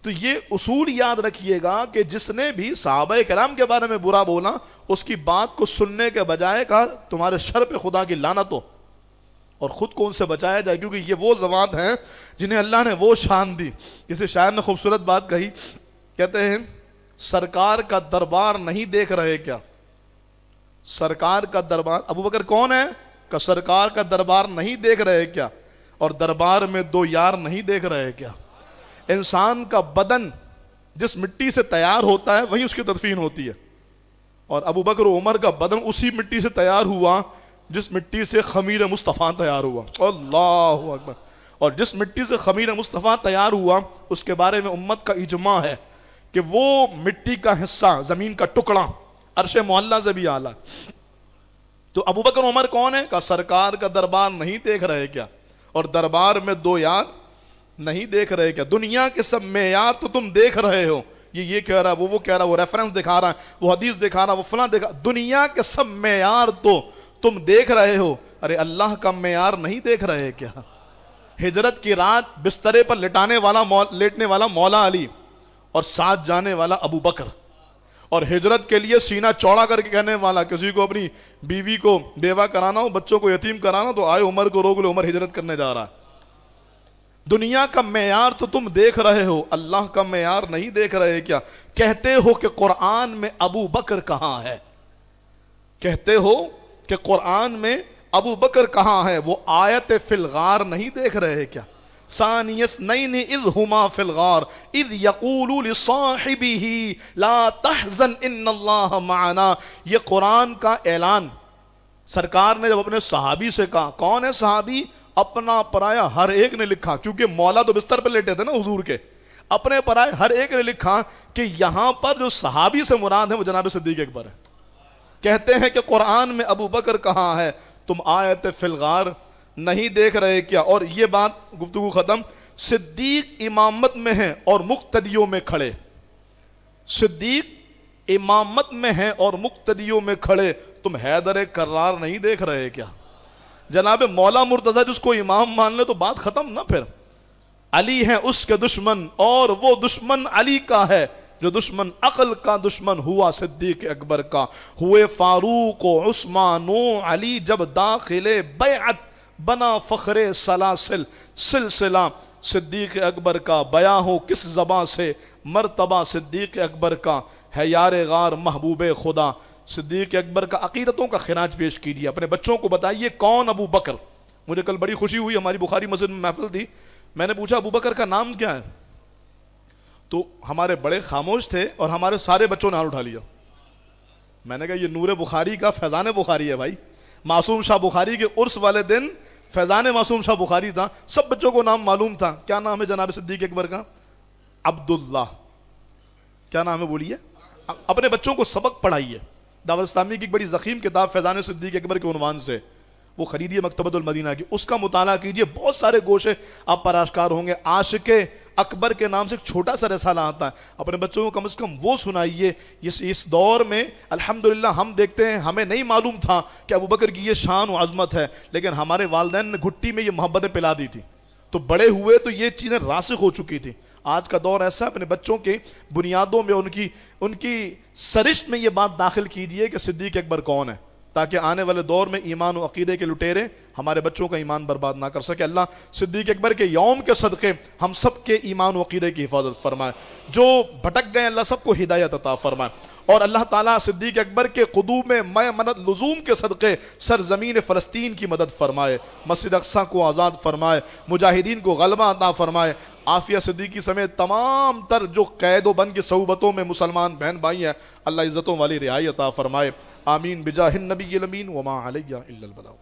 تو یہ اصول یاد رکھیے گا کہ جس نے بھی صحابہ کرام کے بارے میں برا بولا، اس کی بات کو سننے کے بجائے کہا تمہارے شر پہ خدا کی لعنت ہو، اور خود کو ان سے بچایا جائے، کیونکہ یہ وہ ذوات ہیں جنہیں اللہ نے وہ شان دی. کسی شاعر نے خوبصورت بات کہی، کہتے ہیں سرکار کا دربار نہیں دیکھ رہے کیا؟ سرکار کا دربار، ابوبکر کون ہے کہ سرکار کا دربار نہیں دیکھ رہے کیا؟ اور دربار میں دو یار نہیں دیکھ رہے کیا؟ انسان کا بدن جس مٹی سے تیار ہوتا ہے وہی اس کی تدفین ہوتی ہے، اور ابوبکر و عمر کا بدن اسی مٹی سے تیار ہوا جس مٹی سے خمیر مصطفیٰ تیار ہوا. اللہ اکبر. اور جس مٹی سے خمیر مصطفیٰ تیار ہوا اس کے بارے میں امت کا اجماع ہے کہ وہ مٹی کا حصہ، زمین کا ٹکڑا عرش معلیٰ سے بھی اعلیٰ. تو ابوبکر عمر کون ہے کہ سرکار کا دربار نہیں دیکھ رہے کیا؟ اور دربار میں دو یار نہیں دیکھ رہے کیا؟ دنیا کے سب معیار تو تم دیکھ رہے ہو، یہ کہہ رہا ہے، وہ کہہ رہا ہے، وہ ریفرنس دکھا رہا ہے، وہ حدیث دکھا رہا ہے، وہ فلاں دکھا، دنیا کے سب معیار تو تم دیکھ رہے ہو، ارے اللہ کا معیار نہیں دیکھ رہے کیا؟ ہجرت کی رات بسترے پر لیٹنے والا مولا علی اور ساتھ جانے والا ابو بکر، اور ہجرت کے لیے سینہ چوڑا کر کے کہنے والا کسی کو اپنی بیوی کو بیوہ کرانا ہو، بچوں کو یتیم کرانا، تو آئے عمر کو روک لو، عمر ہجرت کرنے جا رہا ہے. دنیا کا معیار تو تم دیکھ رہے ہو، اللہ کا معیار نہیں دیکھ رہے کیا؟ کہتے ہو کہ قرآن میں ابو بکر کہاں ہے؟ کہتے ہو کہ قرآن میں ابو بکر کہاں ہے؟ وہ آیت فی الغار نہیں دیکھ رہے کیا؟ ثانی اثنین اذ ہما فی الغار اذ یقول لصاحبہ لا تحزن ان اللہ معنا. یہ قرآن کا اعلان سرکار نے جب اپنے صحابی سے کہا. کون ہے صحابی؟ اپنا پرایا ہر ایک نے لکھا، کیونکہ مولا تو بستر پہ لیٹے تھے نا حضور کے. اپنے پرائے ہر ایک نے لکھا کہ یہاں پر جو صحابی سے مراد ہے وہ جناب صدیق اکبر ہے. کہتے ہیں کہ قرآن میں ابو بکر کہاں ہے؟ تم آیت فی الغار نہیں دیکھ رہے کیا؟ اور یہ بات گفتگو ختم. صدیق امامت میں ہیں اور مقتدیوں میں کھڑے. صدیق امامت میں ہیں اور مقتدیوں میں کھڑے. تم حیدر کرار نہیں دیکھ رہے کیا؟ جناب مولا مرتضیٰ جس کو امام مان لے تو بات ختم نہ. پھر علی ہیں اس کے دشمن اور وہ دشمن علی کا ہے جو دشمن عقل کا دشمن ہوا صدیق اکبر کا. ہوئے فاروق و عثمان و علی جب داخل بیعت بنا فخر سلاسل. سلسلہ صدیق اکبر کا بیاں ہو کس زباں سے، مرتبہ صدیق اکبر کا ہے یار غار محبوب خدا. صدیق اکبر کا عقیدتوں کا خراج پیش کیجیے، اپنے بچوں کو بتائیے کون ابو بکر. مجھے کل بڑی خوشی ہوئی، ہماری بخاری مسجد میں محفل تھی، میں نے پوچھا ابو بکر کا نام کیا ہے؟ تو ہمارے بڑے خاموش تھے اور ہمارے سارے بچوں نے ہاتھ اٹھا لیا. میں نے کہا یہ نور بخاری کا فیضان بخاری ہے بھائی. معصوم شاہ بخاری کے عرس والے دن فیضان معصوم شاہ بخاری تھا. سب بچوں کو نام معلوم تھا. کیا نام ہے جناب صدیق اکبر کا؟ عبداللہ. کیا نام ہے بولیے؟ اپنے بچوں کو سبق پڑھائیے. دعوت اسلامی کی ایک بڑی ضخیم کتاب فیضان صدیق اکبر کے عنوان سے، وہ خریدیے مکتبۃ المدینہ کی، اس کا مطالعہ کیجئے، بہت سارے گوشے آپ پر آشکار ہوں گے. عاشق اکبر کے نام سے ایک چھوٹا سا رسالہ آتا ہے، اپنے بچوں کو کم از کم وہ سنائیے. اس دور میں الحمدللہ ہم دیکھتے ہیں، ہمیں نہیں معلوم تھا کہ ابوبکر کی یہ شان و عظمت ہے، لیکن ہمارے والدین نے گھٹی میں یہ محبتیں پلا دی تھی، تو بڑے ہوئے تو یہ چیزیں راسخ ہو چکی تھی. آج کا دور ایسا ہے، اپنے بچوں کے بنیادوں میں ان کی سرشت میں یہ بات داخل کیجئے کہ صدیق اکبر کون ہے، تاکہ آنے والے دور میں ایمان و عقیدے کے لٹیرے ہمارے بچوں کا ایمان برباد نہ کر سکے. اللہ صدیق اکبر کے یوم کے صدقے ہم سب کے ایمان و عقیدے کی حفاظت فرمائے. جو بھٹک گئے اللہ سب کو ہدایت عطا فرمائے. اور اللہ تعالیٰ صدیق اکبر کے قدوم میں مدد لزوم کے صدقے سرزمین فلسطین کی مدد فرمائے، مسجد اقصیٰ کو آزاد فرمائے، مجاہدین کو غلبہ عطا فرمائے. عافیہ صدیقی سمیت تمام تر جو قید و بند کی صعوبتوں میں مسلمان بہن بھائی ہیں، اللہ عزتوں والی رہائی عطا فرمائے. آمین بجاہ النبی الامین وما علیہ الا البلاغ.